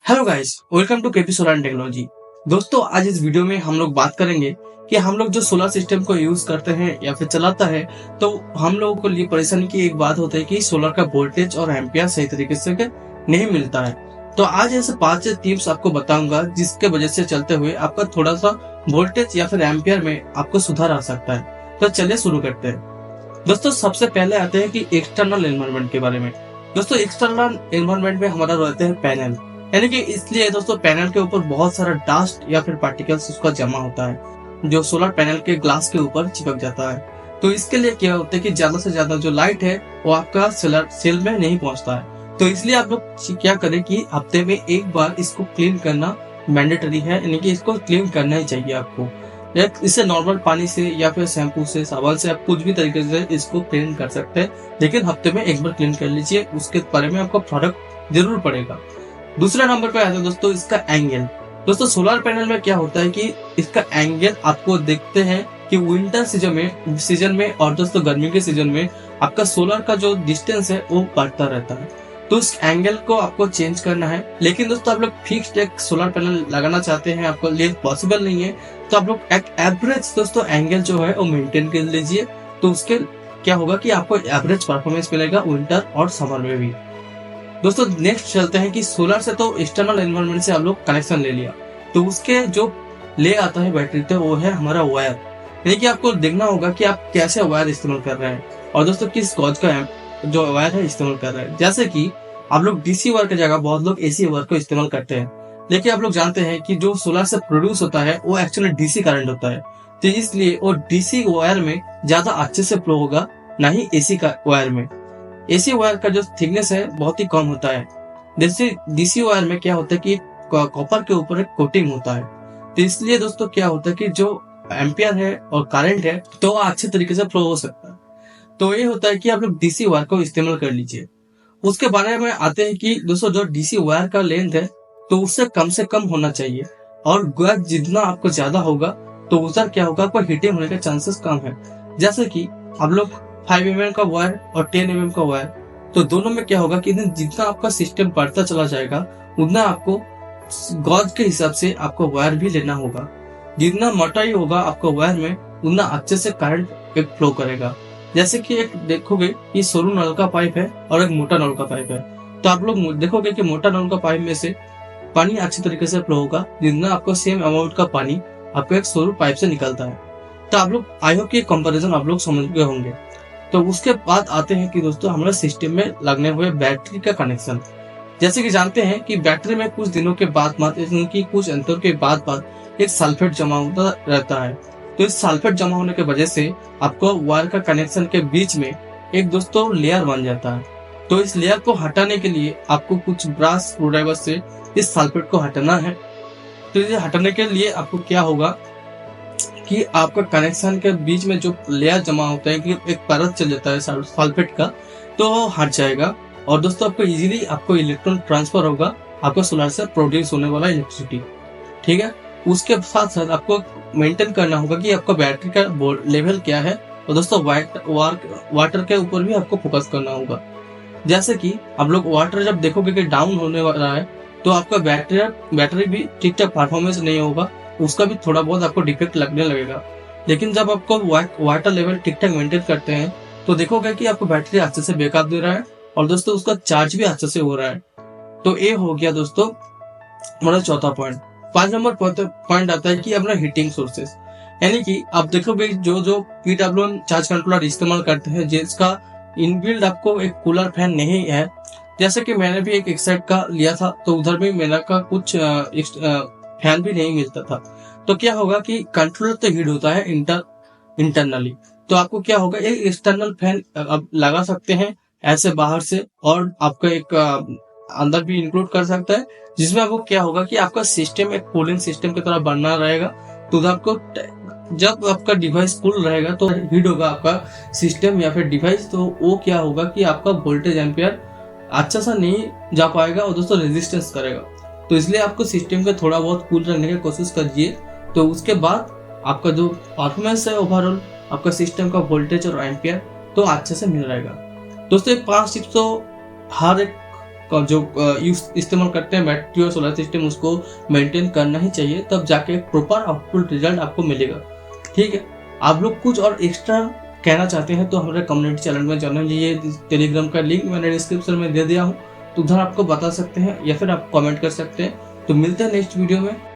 Hello guys, welcome to KP solar technology. दोस्तों, आज इस वीडियो में हम लोग बात करेंगे कि हम लोग जो सोलर सिस्टम को यूज करते हैं या फिर चलाता है, तो हम लोगों को लिए परेशानी की एक बात होता है कि सोलर का वोल्टेज और एम्पियर सही तरीके से नहीं मिलता है। तो आज ऐसे 5 टिप्स आपको बताऊंगा जिसके वजह से चलते हुए आपका थोड़ा सा वोल्टेज या फिर एम्पियर में आपको सुधार आ सकता है। तो चलिए शुरू करते हैं। दोस्तों, सबसे पहले आते हैं कि एक्सटर्नल एनवायरनमेंट के बारे में। दोस्तों, एक्सटर्नल एनवायरनमेंट में हमारा रहते हैं पैनल, यानी कि इसलिए दोस्तों पैनल के ऊपर बहुत सारा डस्ट या फिर पार्टिकल्स उसका जमा होता है जो सोलर पैनल के ग्लास के ऊपर चिपक जाता है। तो इसके लिए क्या होता है कि ज्यादा से ज्यादा जो लाइट है वो आपका सोलर सेल में नहीं पहुंचता है। तो इसलिए आप लोग क्या करें कि हफ्ते में एक बार इसको क्लीन करना मैंडेटरी है, यानी कि इसको क्लीन करना ही चाहिए आपको। इसे नॉर्मल पानी से या फिर शैम्पू से, साबुन से आप कुछ भी तरीके से इसको क्लीन कर सकते हैं, लेकिन हफ्ते में एक बार क्लीन कर लीजिए, उसके बारे में आपको प्रोडक्ट जरूर पड़ेगा। दूसरा नंबर पे आता है दोस्तों इसका एंगल। दोस्तों, सोलर पैनल में क्या होता है कि इसका एंगल आपको देखते हैं कि विंटर सीजन में और दोस्तों गर्मी के सीजन में आपका सोलर का जो डिस्टेंस है वो बढ़ता रहता है। तो उस एंगल को आपको चेंज करना है। लेकिन दोस्तों, आप लोग फिक्स्ड एक सोलर पैनल लगाना चाहते हैं, आपको लिए पॉसिबल नहीं है, तो आप लोग एक एवरेज दोस्तों एंगल जो है वो मेंटेन कर लीजिए। तो उसके क्या होगा कि आपको एवरेज परफॉर्मेंस मिलेगा विंटर और समर में भी। दोस्तों, नेक्स्ट चलते हैं कि सोलर से तो एक्सटर्नल एनवायरनमेंट से आप लोग कनेक्शन ले लिया, तो उसके जो ले आता है बैटरी तो वो है हमारा वायर। यानी कि आपको देखना होगा कि आप कैसे वायर इस्तेमाल कर रहे हैं और दोस्तों किस गॉज का जो वायर है इस्तेमाल कर रहे हैं। जैसे कि आप लोग डीसी वायर की जगह बहुत लोग एसी वायर को इस्तेमाल करते हैं, लेकिन आप लोग जानते हैं कि जो सोलर से प्रोड्यूस होता है वो एक्चुअली डीसी करंट होता है। तो इसलिए वो डीसी वायर में ज्यादा अच्छे से फ्लो होगा, ना ही एसी का वायर में। एसी वायर का जो थिकनेस है बहुत ही कम होता है। जैसे डीसी वायर में क्या होता है कि कॉपर के ऊपर एक कोटिंग होता है। तो इसलिए दोस्तों क्या होता है कि जो एम्पियर है और करंट है तो अच्छे तरीके से फ्लो हो सकता है। तो ये होता है कि आप लोग डीसी वायर को इस्तेमाल कर लीजिए। उसके बारे में आते हैं कि दोस्तों जो डीसी वायर का लेंथ है तो उससे कम होना चाहिए, और गैप जितना आपको ज्यादा होगा तो उधर क्या होगा, आपको हीटिंग होने का चांसेस कम है। जैसे कि आप लोग 5 mm का वायर और 10 mm का वायर, तो दोनों में क्या होगा कि जितना आपका सिस्टम बढ़ता चला जाएगा उतना आपको गॉज के हिसाब से आपको वायर भी लेना होगा। जितना मोटाई होगा आपको वायर में उतना अच्छे से करंट एक फ्लो करेगा। जैसे कि एक देखोगे कि सरू नल का पाइप है और एक मोटा नल का पाइप है, तो आप लोग देखोगे कि मोटा नल का पाइप में से पानी अच्छी तरीके से फ्लो होगा, जितना आपको सेम अमाउंट का पानी आपको एक सरू पाइप से निकलता है। तो आप लोग आई होप कि कंपैरिजन आप लोग समझ गए होंगे। तो उसके बाद आते हैं कि दोस्तों हमारे सिस्टम में लगने हुए बैटरी का कनेक्शन। जैसे कि जानते हैं कि बैटरी में कुछ दिनों के बाद इनकी कुछ अंतर के बाद एक सल्फेट जमा होता रहता है। तो इस सल्फेट जमा होने की वजह से आपको वायर का कनेक्शन के बीच में एक दोस्तों लेयर बन जाता है। तो इस लेयर को हटाने के लिए आपको कुछ ब्रास स्क्रूड्राइवर से इस सल्फेट को हटाना है। तो इसे हटाने के लिए आपको क्या होगा कि आपका कनेक्शन के बीच में जो लेयर जमा होता है कि एक परत चल जाता है सल्फेट का, तो वो हट जाएगा और दोस्तों आपको इजीली आपको इलेक्ट्रॉन ट्रांसफर होगा, आपको सोलर से प्रोड्यूस होने वाला इलेक्ट्रिसिटी। ठीक है, उसके साथ साथ आपको मेंटेन करना होगा कि आपका बैटरी का लेवल क्या है, और दोस्तों वाटर के ऊपर भी आपको फोकस करना होगा। जैसे कि आप लोग वाटर जब देखोगे कि डाउन होने वाला है तो आपका बैटरी भी ठीक ठाक परफॉर्मेंस नहीं होगा, उसका भी थोड़ा बहुत आपको डिफेक्ट लगने लगेगा। लेकिन जब आपको वाटर लेवल ठीक ठाक मेंटेन करते हैं तो देखोगे कि आपको बैटरी अच्छे से बैकअप दे रहा है और दोस्तों उसका चार्ज भी अच्छे से हो रहा है। तो ये हो गया दोस्तों हमारा चौथा पॉइंट। 5 नंबर पॉइंट आता है कि अपना हीटिंग सोर्सेस, यानी कि आप देखोगे जो PWM चार्ज कंट्रोलर इस्तेमाल करते हैं जिसका इनबिल्ड आपको एक कूलर फैन नहीं है। जैसे कि मैंने भी एक एक्साइड का लिया था, तो उधर भी मेरा का कुछ फैन भी नहीं मिलता था। तो क्या होगा कि कंट्रोलर तो हीट होता है इंटरनली, तो आपको क्या होगा एक एक्सटर्नल फैन अब लगा सकते हैं ऐसे बाहर से, और आपका एक अंदर भी इंक्लूड कर सकता है, जिसमें आपको क्या होगा कि आपका सिस्टम एक कूलिंग सिस्टम की तरह बनना रहेगा। तो आपको जब आपका डिवाइस कूल रहेगा तो हीट होगा आपका सिस्टम या फिर डिवाइस, तो वो क्या होगा कि आपका वोल्टेज एम्पियर अच्छा सा नहीं जा पाएगा और दोस्तों रेजिस्टेंस करेगा। तो इसलिए आपको सिस्टम को थोड़ा बहुत कूल रखने की कोशिश करिए, तो उसके बाद आपका जो परफॉर्मेंस है ओवरऑल आपका सिस्टम का वोल्टेज और एम्पियर तो अच्छे से मिल रहेगा। दोस्तों, 5 टिप्स तो हर एक जो इस्तेमाल करते हैं बैटरी और सोलर सिस्टम, उसको मेंटेन करना ही चाहिए, तब जाके प्रॉपर आउटपुट रिजल्ट आपको मिलेगा। ठीक है, आप लोग कुछ और एक्स्ट्रा कहना चाहते हैं तो हमारे कम्युनिटी चैनल में जाना, ये टेलीग्राम का लिंक मैंने डिस्क्रिप्शन में दे दिया हूँ, तो उधर आपको बता सकते हैं या फिर आप कमेंट कर सकते हैं। तो मिलते हैं नेक्स्ट वीडियो में।